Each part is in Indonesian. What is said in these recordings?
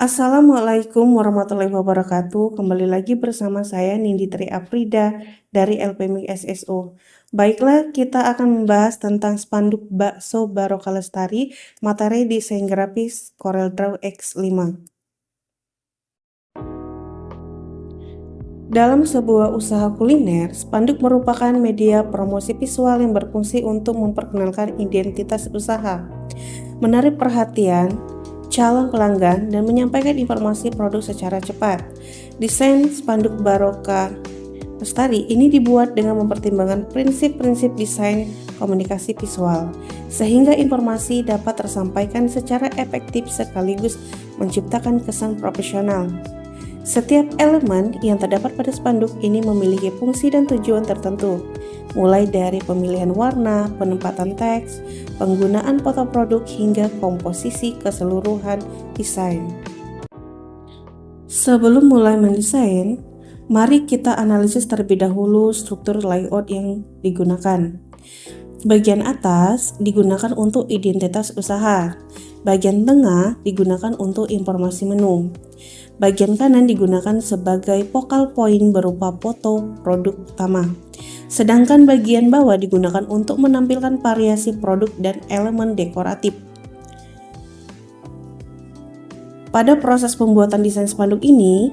Assalamualaikum warahmatullahi wabarakatuh. Kembali lagi bersama saya Nindi Tri Afrida dari LPMI SSO. Baiklah, kita akan membahas tentang spanduk bakso Barokah Lestari, materi desain grafis CorelDRAW X5. Dalam sebuah usaha kuliner, spanduk merupakan media promosi visual yang berfungsi untuk memperkenalkan identitas usaha, menarik perhatian calon pelanggan, dan menyampaikan informasi produk secara cepat. Desain spanduk Barokah Lestari ini dibuat dengan mempertimbangkan prinsip-prinsip desain komunikasi visual, sehingga informasi dapat tersampaikan secara efektif sekaligus menciptakan kesan profesional. Setiap elemen yang terdapat pada spanduk ini memiliki fungsi dan tujuan tertentu, mulai dari pemilihan warna, penempatan teks, penggunaan foto produk, hingga komposisi keseluruhan desain. Sebelum mulai mendesain, mari kita analisis terlebih dahulu struktur layout yang digunakan. Bagian atas digunakan untuk identitas usaha, bagian tengah digunakan untuk informasi menu, bagian kanan digunakan sebagai focal point berupa foto produk utama, sedangkan bagian bawah digunakan untuk menampilkan variasi produk dan elemen dekoratif. Pada proses pembuatan desain spanduk ini,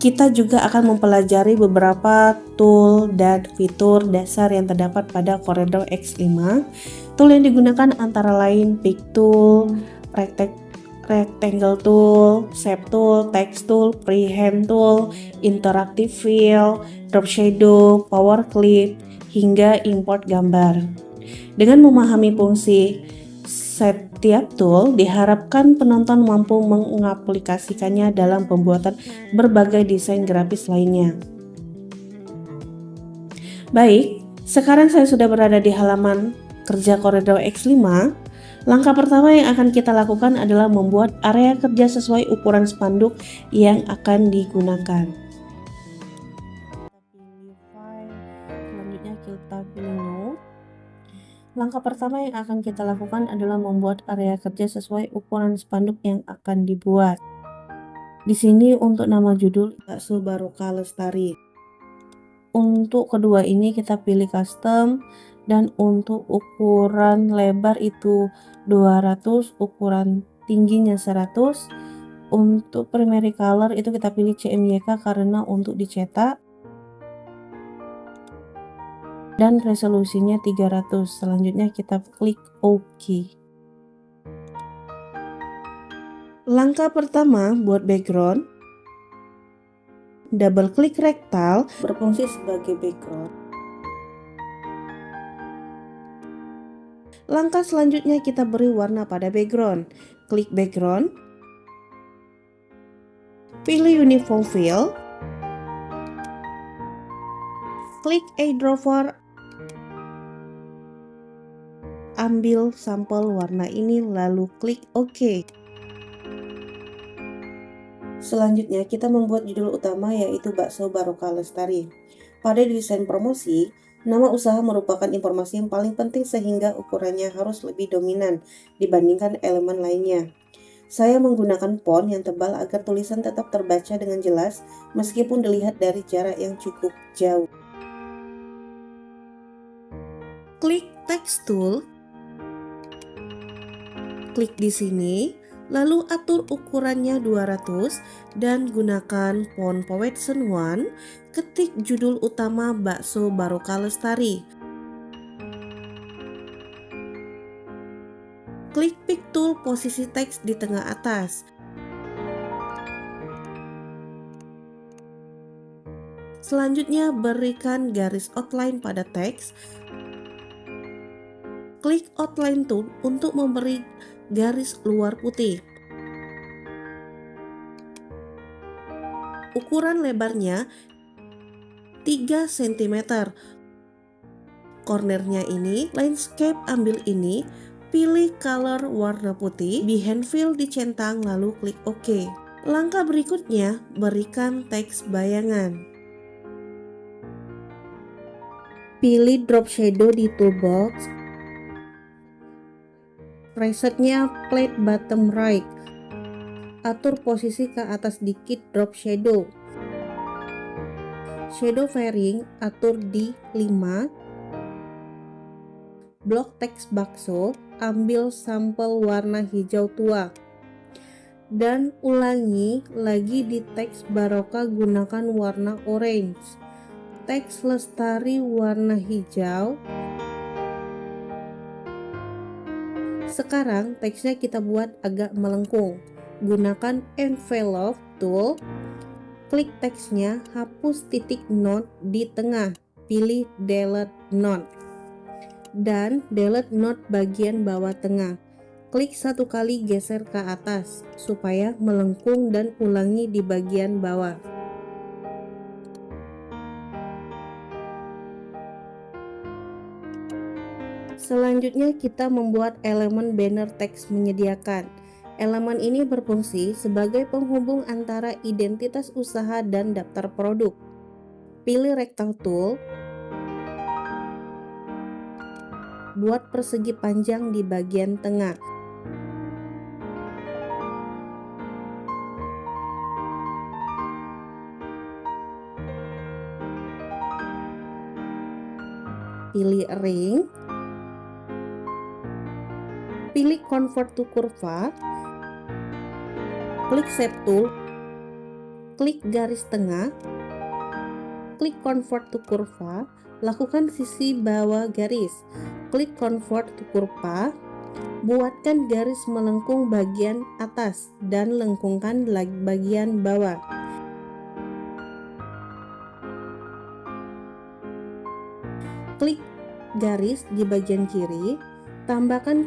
kita juga akan mempelajari beberapa tool dan fitur dasar yang terdapat pada CorelDRAW X5. Tool yang digunakan antara lain Pick Tool, Rectangle Tool, Shape Tool, Text Tool, Freehand Tool, Interactive Fill, Drop Shadow, Power Clip, hingga import gambar. Dengan memahami fungsi setiap tool, diharapkan penonton mampu mengaplikasikannya dalam pembuatan berbagai desain grafis lainnya. Baik, sekarang saya sudah berada di halaman kerja CorelDRAW X5. Langkah pertama yang akan kita lakukan adalah membuat area kerja sesuai ukuran spanduk yang akan digunakan. Selanjutnya kita pilih New. Langkah pertama yang akan kita lakukan adalah membuat area kerja sesuai ukuran spanduk yang akan dibuat. Di sini untuk nama judul Bakso Barokah Lestari. Untuk kedua ini kita pilih custom, dan untuk ukuran lebar itu 200, ukuran tingginya 100. Untuk primary color itu kita pilih CMYK karena untuk dicetak, dan resolusinya 300. Selanjutnya kita klik OK. Langkah pertama buat background. Double klik rectangle berfungsi sebagai background. Langkah selanjutnya kita beri warna pada background. Klik background. Pilih uniform fill. Klik add dropper. Ambil sampel warna ini lalu klik OK. Selanjutnya kita membuat judul utama yaitu Bakso Barokah Lestari. Pada desain promosi, nama usaha merupakan informasi yang paling penting sehingga ukurannya harus lebih dominan dibandingkan elemen lainnya. Saya menggunakan font yang tebal agar tulisan tetap terbaca dengan jelas meskipun dilihat dari jarak yang cukup jauh. Klik Text Tool. Klik di sini, lalu atur ukurannya 200 dan gunakan font Poetson 1. Ketik judul utama Bakso Barokah Lestari. Klik Pick Tool posisi teks di tengah atas. Selanjutnya berikan garis outline pada teks. Klik Outline Tool untuk memberi garis luar putih. Ukuran lebarnya 3 cm. Cornernya ini, landscape ambil ini, pilih color warna putih, behind fill dicentang lalu klik OK. Langkah berikutnya, berikan teks bayangan. Pilih drop shadow di toolbox. Presetnya flat bottom right. atur posisi ke atas dikit, drop shadow. Shadow fairing atur di 5. Blok teks bakso, ambil sampel warna hijau tua. Dan ulangi lagi di teks Baroka, gunakan warna orange. Teks Lestari warna hijau. Sekarang teksnya kita buat agak melengkung. Gunakan envelope tool. Klik teksnya, hapus titik note di tengah. Pilih delete note. Dan delete note bagian bawah tengah. Klik 1 kali, geser ke atas supaya melengkung dan ulangi di bagian bawah. Selanjutnya kita membuat elemen banner teks menyediakan. Elemen ini berfungsi sebagai penghubung antara identitas usaha dan daftar produk. Pilih rectangle tool. Buat persegi panjang di bagian tengah. Pilih ring. Pilih convert to kurva. Klik shape tool. Klik garis tengah. Klik convert to kurva. Lakukan sisi bawah garis. Klik convert to kurva. Buatkan garis melengkung bagian atas dan lengkungkan bagian bawah. Klik garis di bagian kiri. Tambahkan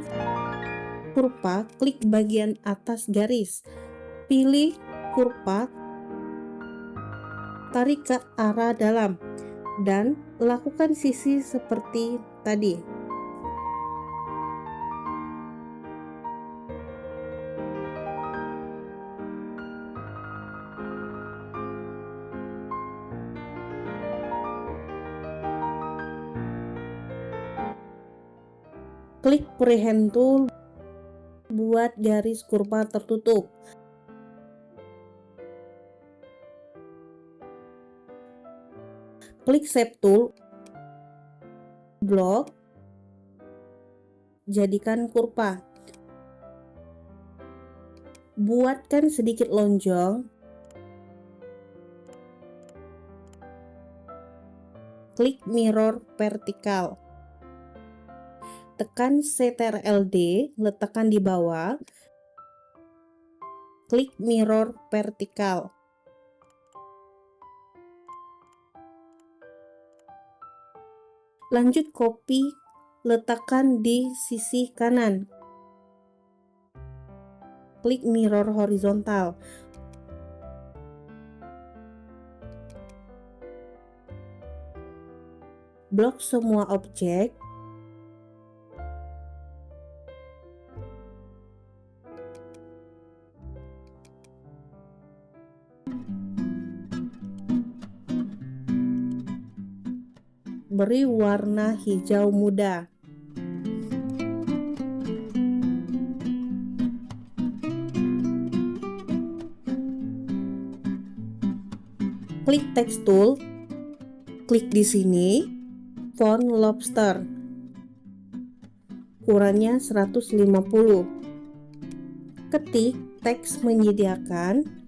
kurva, klik bagian atas garis. Pilih kurva, tarik ke arah dalam dan lakukan sisi seperti tadi. Klik freehand tool, buat garis kurva tertutup. Klik shape tool, blok, jadikan kurva. Buatkan sedikit lonjong. Klik mirror vertikal. Tekan Ctrl+D, letakkan di bawah. Klik mirror vertikal. Lanjut copy, letakkan di sisi kanan. Klik mirror horizontal. Blok semua objek. Beri warna hijau muda. Klik text tool. Klik di sini, font lobster. Ukurannya 150. Ketik teks menyediakan.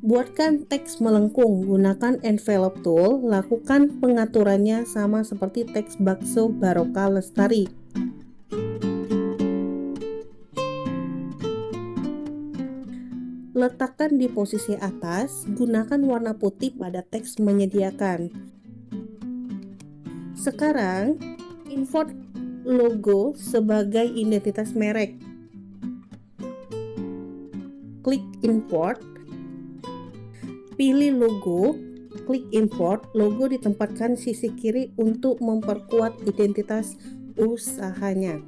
Buatkan teks melengkung, gunakan envelope tool, lakukan pengaturannya sama seperti teks bakso Baroka Lestari. Letakkan di posisi atas, gunakan warna putih pada teks menyediakan. Sekarang, import logo sebagai identitas merek. Klik import. Pilih logo, klik import, logo ditempatkan sisi kiri untuk memperkuat identitas usahanya.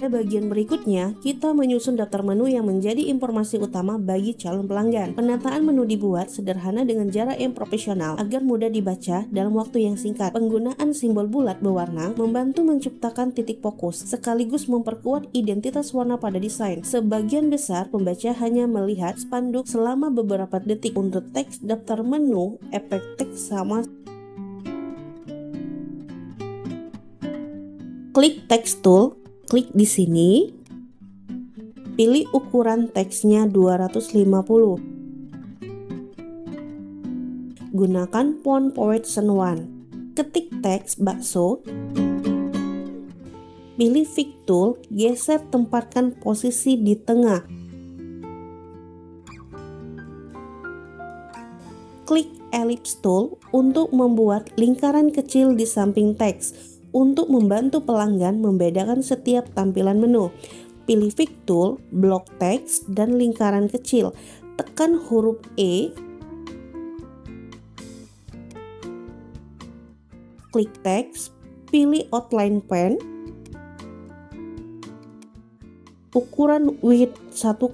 Pada bagian berikutnya, kita menyusun daftar menu yang menjadi informasi utama bagi calon pelanggan. Penataan menu dibuat sederhana dengan jarak yang profesional agar mudah dibaca dalam waktu yang singkat. Penggunaan simbol bulat berwarna membantu menciptakan titik fokus, sekaligus memperkuat identitas warna pada desain. Sebagian besar pembaca hanya melihat spanduk selama beberapa detik. Untuk teks daftar menu, efek teks sama. Klik Text Tool. Klik di sini, pilih ukuran teksnya 250. Gunakan font Poetson One. Ketik teks bakso. Pilih Pick Tool, geser tempatkan posisi di tengah. Klik Ellipse Tool untuk membuat lingkaran kecil di samping teks. Untuk membantu pelanggan membedakan setiap tampilan menu, pilih Pick Tool, blok teks, dan lingkaran kecil. Tekan huruf E, klik teks, pilih Outline Pen, ukuran width 1,5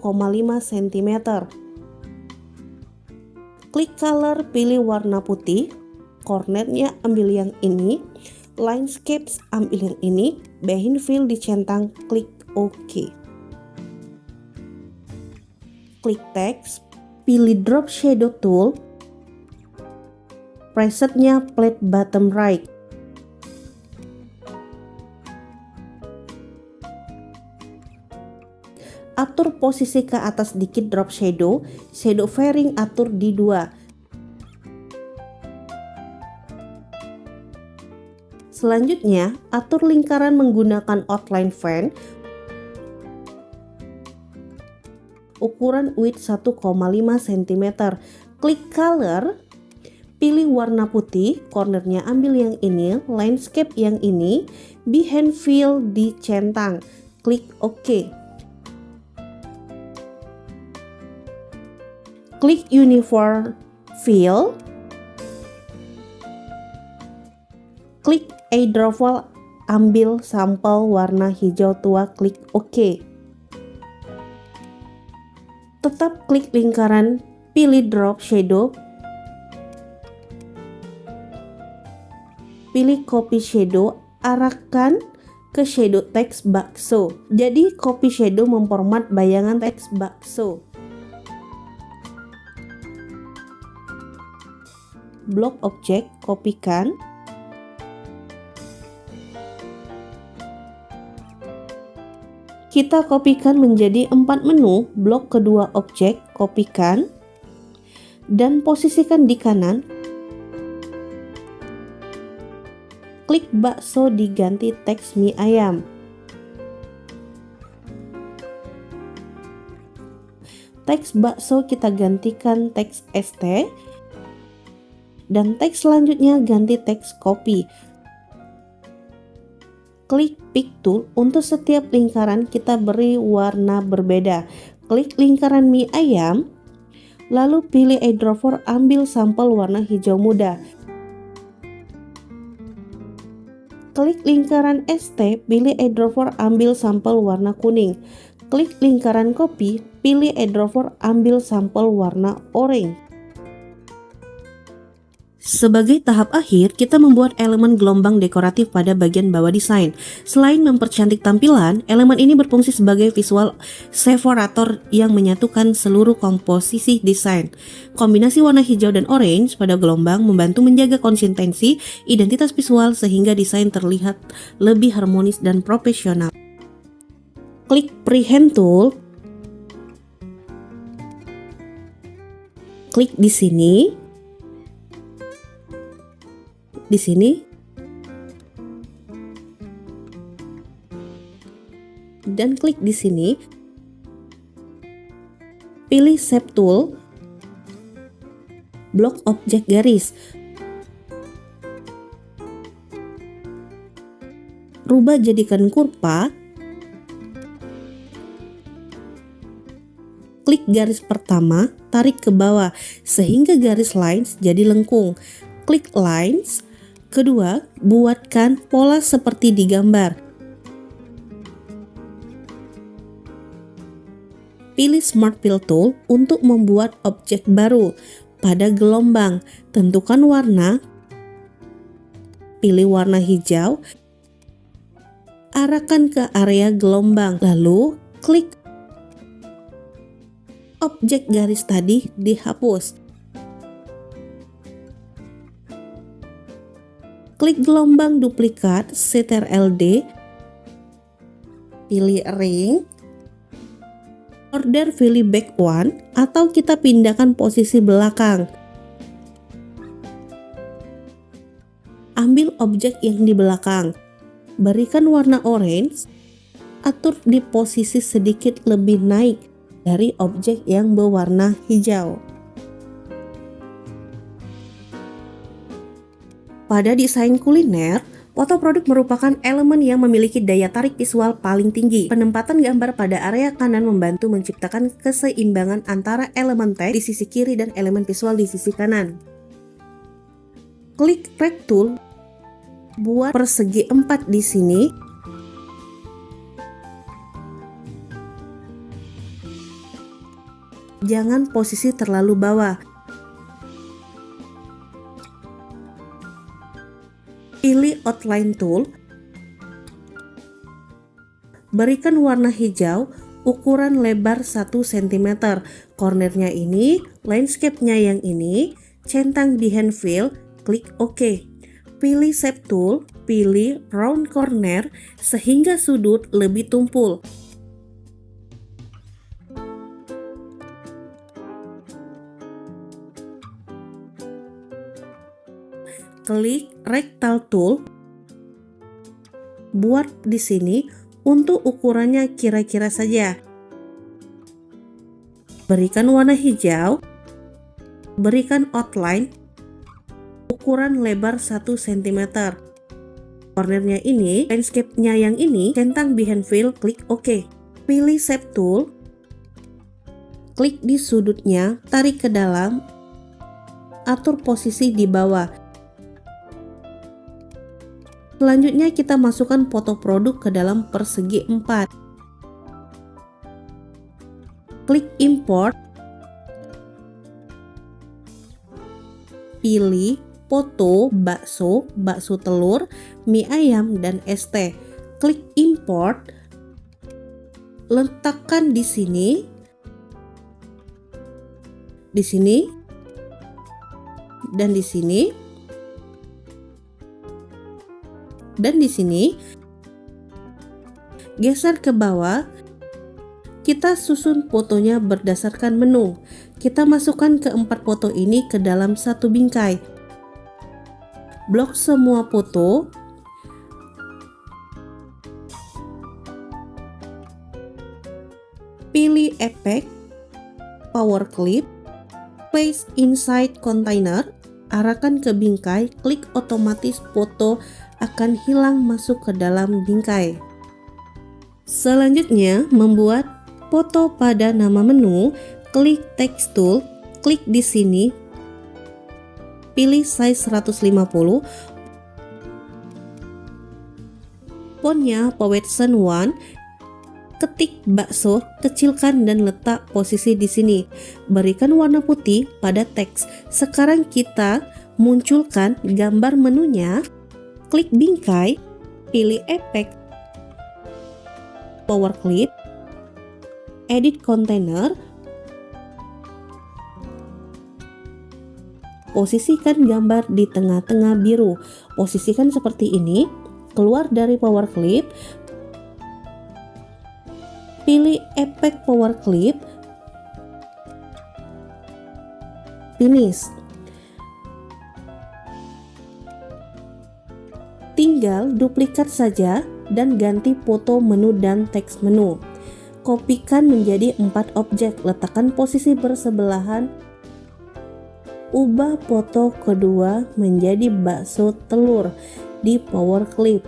cm. Klik Color, pilih warna putih, cornernya ambil yang ini. Landscapes ambil yang ini, behind fill dicentang, klik OK. Klik teks, pilih drop shadow tool, presetnya flat bottom right. Atur posisi ke atas dikit drop shadow, shadow fairing atur di 2. Selanjutnya, atur lingkaran menggunakan outline pen, ukuran width 1,5 cm. Klik color, pilih warna putih, cornernya ambil yang ini, landscape yang ini, behind fill dicentang, klik OK. Klik uniform fill, klik eyedropper, ambil sampel warna hijau tua, klik OK. Tetap klik lingkaran, pilih drop shadow, pilih copy shadow, arahkan ke shadow teks bakso. Jadi copy shadow memformat bayangan teks bakso. Blok objek, kopikan. Kita kopikan menjadi 4 menu, blok kedua objek, kopikan, dan posisikan di kanan. Klik bakso diganti teks mie ayam. Teks bakso kita gantikan teks ST, dan teks selanjutnya ganti teks kopi. Klik Pick Tool, untuk setiap lingkaran kita beri warna berbeda. Klik lingkaran mie ayam, lalu pilih eyedropper, ambil sampel warna hijau muda. Klik lingkaran ST, pilih eyedropper, ambil sampel warna kuning. Klik lingkaran kopi, pilih eyedropper, ambil sampel warna oranye. Sebagai tahap akhir, kita membuat elemen gelombang dekoratif pada bagian bawah desain. Selain mempercantik tampilan, elemen ini berfungsi sebagai visual separator yang menyatukan seluruh komposisi desain. Kombinasi warna hijau dan orange pada gelombang membantu menjaga konsistensi identitas visual sehingga desain terlihat lebih harmonis dan profesional. Klik Freehand Tool. Klik di sini. Di sini, dan klik di sini, pilih Shape Tool, blok objek garis, rubah jadikan kurva, klik garis pertama, tarik ke bawah sehingga garis lines jadi lengkung, klik lines. Kedua, buatkan pola seperti di gambar. Pilih Smart Fill Tool untuk membuat objek baru. Pada gelombang, tentukan warna. Pilih warna hijau. Arahkan ke area gelombang, lalu klik. Objek garis tadi dihapus. Klik gelombang duplikat Ctrl+D. Pilih ring. Order pilih back one atau kita pindahkan posisi belakang. Ambil objek yang di belakang. Berikan warna orange. Atur di posisi sedikit lebih naik dari objek yang berwarna hijau. Pada desain kuliner, foto produk merupakan elemen yang memiliki daya tarik visual paling tinggi. Penempatan gambar pada area kanan membantu menciptakan keseimbangan antara elemen teks di sisi kiri dan elemen visual di sisi kanan. Klik Rect Tool, buat persegi 4 di sini. Jangan posisi terlalu bawah. Pilih Outline Tool. Berikan warna hijau, ukuran lebar 1 cm. Cornernya ini, landscape-nya yang ini, centang behind fill, klik OK. Pilih Shape Tool, pilih Round Corner sehingga sudut lebih tumpul. Klik Rectangle Tool, buat di sini untuk ukurannya kira-kira saja. Berikan warna hijau, berikan outline, ukuran lebar 1 cm. Cornernya ini, landscape-nya yang ini, centang behind fill, klik OK. Pilih Shape Tool, klik di sudutnya, tarik ke dalam, atur posisi di bawah. Selanjutnya kita masukkan foto produk ke dalam persegi 4. Klik Import. Pilih foto bakso, bakso telur, mie ayam, dan ST. Klik Import. Letakkan di sini. Di sini. Dan di sini. Dan di sini, geser ke bawah, kita susun fotonya berdasarkan menu. Kita masukkan keempat foto ini ke dalam satu bingkai. Blok semua foto. Pilih Effect, Power Clip, Place Inside Container, arahkan ke bingkai, klik otomatis foto akan hilang masuk ke dalam bingkai. Selanjutnya, membuat foto pada nama menu, klik Text Tool, klik di sini, pilih size 150, fontnya Poetson 1, ketik bakso, kecilkan dan letak posisi di sini. Berikan warna putih pada teks. Sekarang kita munculkan gambar menunya. Klik bingkai, pilih efek, power clip, edit container, posisikan gambar di tengah-tengah biru. Posisikan seperti ini, keluar dari power clip, pilih efek power clip, finish. Tinggal duplikat saja dan ganti foto menu dan teks menu. Kopikan menjadi 4 objek, letakkan posisi bersebelahan. Ubah foto kedua menjadi bakso telur di power clip.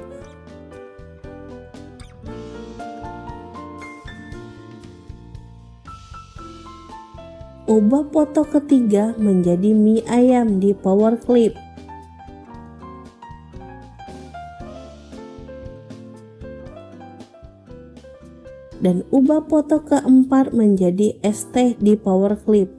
Ubah foto ketiga menjadi mie ayam di power clip. dan ubah foto keempat menjadi ST di Power Clip.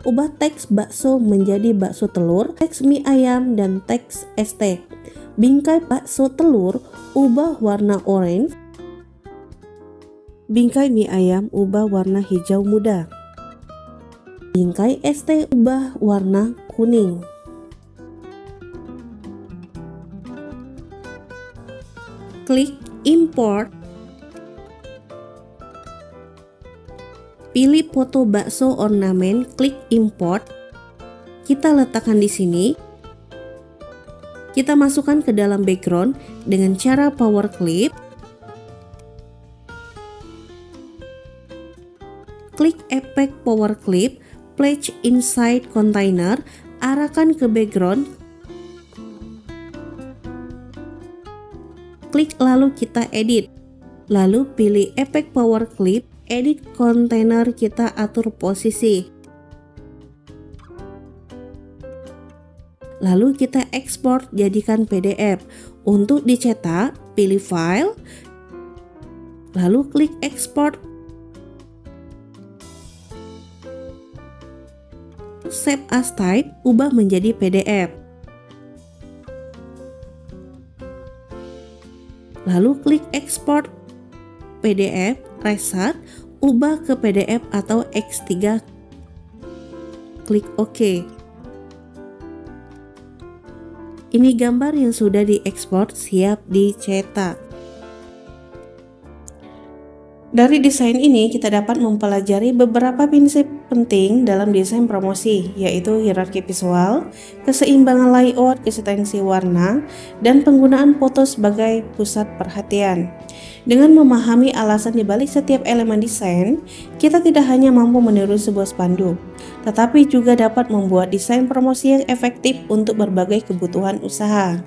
Ubah teks bakso menjadi bakso telur, teks mie ayam, dan teks ST. Bingkai bakso telur ubah warna orange. Bingkai mie ayam ubah warna hijau muda. Bingkai ST ubah warna kuning. Klik import. Pilih foto bakso ornamen, klik import. Kita letakkan di sini. Kita masukkan ke dalam background dengan cara power clip. Klik efek power clip, place inside container, arahkan ke background. Klik lalu kita edit. Lalu pilih efek power clip, edit container, kita atur posisi. Lalu kita ekspor jadikan PDF. Untuk dicetak, pilih file, lalu klik ekspor. Save as type, ubah menjadi PDF. Lalu klik ekspor PDF, reset, ubah ke PDF atau X3. Klik OK. Ini gambar yang sudah diekspor, siap dicetak. Dari desain ini kita dapat mempelajari beberapa prinsip penting dalam desain promosi, yaitu hierarki visual, keseimbangan layout, konsistensi warna, dan penggunaan foto sebagai pusat perhatian. Dengan memahami alasan dibalik setiap elemen desain, kita tidak hanya mampu meniru sebuah spanduk, tetapi juga dapat membuat desain promosi yang efektif untuk berbagai kebutuhan usaha.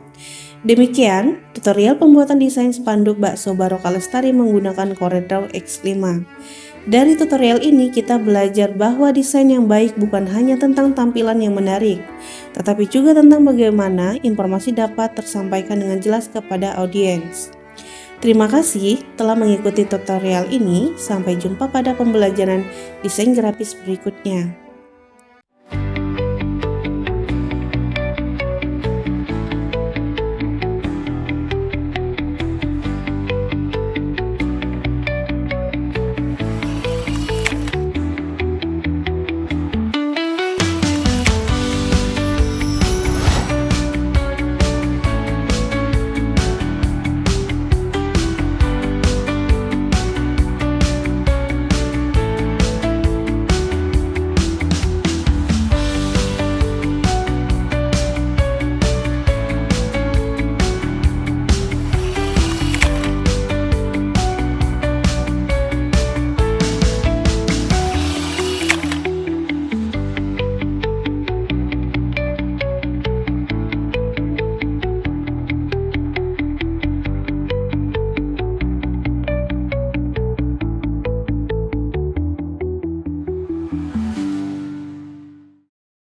Demikian tutorial pembuatan desain spanduk bakso Barokah Lestari menggunakan CorelDRAW X5. Dari tutorial ini kita belajar bahwa desain yang baik bukan hanya tentang tampilan yang menarik, tetapi juga tentang bagaimana informasi dapat tersampaikan dengan jelas kepada audiens. Terima kasih telah mengikuti tutorial ini. Sampai jumpa pada pembelajaran desain grafis berikutnya.